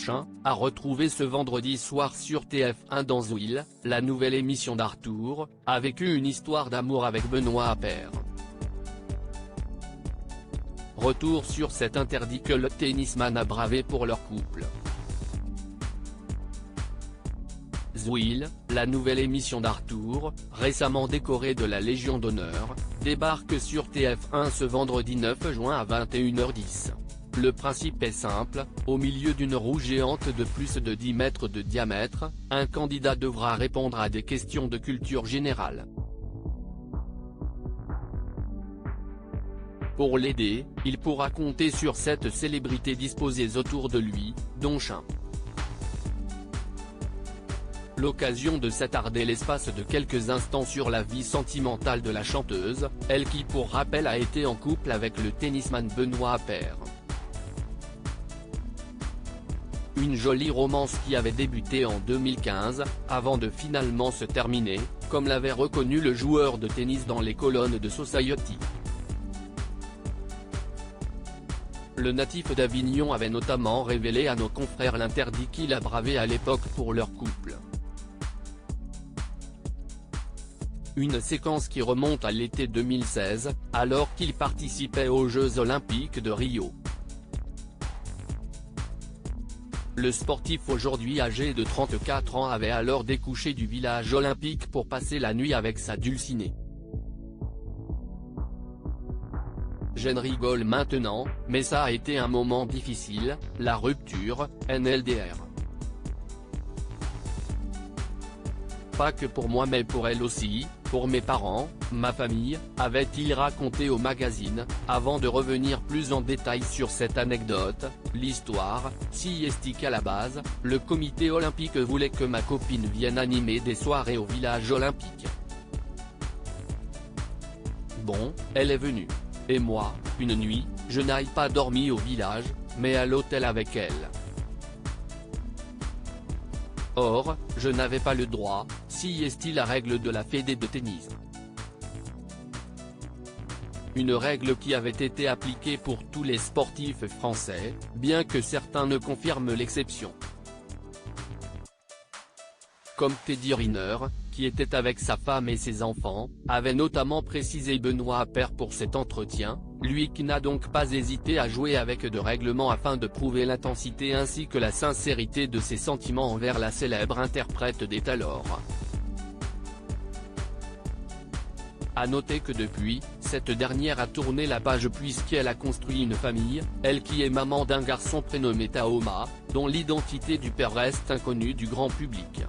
prochain, à retrouver ce vendredi soir sur TF1 dans Zouil, la nouvelle émission d'Arthur, a vécu une histoire d'amour avec Benoît Paire. Retour sur cet interdit que le tennisman a bravé pour leur couple. Zouil, la nouvelle émission d'Arthur, récemment décorée de la Légion d'honneur, débarque sur TF1 ce vendredi 9 juin à 21h10. Le principe est simple, au milieu d'une roue géante de plus de 10 mètres de diamètre, un candidat devra répondre à des questions de culture générale. Pour l'aider, il pourra compter sur 7 célébrités disposées autour de lui, dont Chin. L'occasion de s'attarder l'espace de quelques instants sur la vie sentimentale de la chanteuse, elle qui pour rappel a été en couple avec le tennisman Benoît Paire. Une jolie romance qui avait débuté en 2015, avant de finalement se terminer, comme l'avait reconnu le joueur de tennis dans les colonnes de Society. Le natif d'Avignon avait notamment révélé à nos confrères l'interdit qu'il a bravé à l'époque pour leur couple. Une séquence qui remonte à l'été 2016, alors qu'il participait aux Jeux Olympiques de Rio. Le sportif aujourd'hui âgé de 34 ans avait alors découché du village olympique pour passer la nuit avec sa dulcinée. J'en rigole maintenant, mais ça a été un moment difficile, la rupture, NLDR. Pas que pour moi mais pour elle aussi, pour mes parents, ma famille, avait-il raconté au magazine, avant de revenir plus en détail sur cette anecdote. L'histoire, si est qu'à la base, le comité olympique voulait que ma copine vienne animer des soirées au village olympique. Bon, elle est venue. Et moi, une nuit, je n'aille pas dormi au village, mais à l'hôtel avec elle. Or, je n'avais pas le droit, si est la règle de la fédé de tennis. Une règle qui avait été appliquée pour tous les sportifs français, bien que certains ne confirment l'exception. Comme Teddy Riner, qui était avec sa femme et ses enfants, avait notamment précisé Benoît Paire pour cet entretien, lui qui n'a donc pas hésité à jouer avec de règlements afin de prouver l'intensité ainsi que la sincérité de ses sentiments envers la célèbre interprète des alors. À noter que depuis, cette dernière a tourné la page puisqu'elle a construit une famille, elle qui est maman d'un garçon prénommé Tahoma, dont l'identité du père reste inconnue du grand public.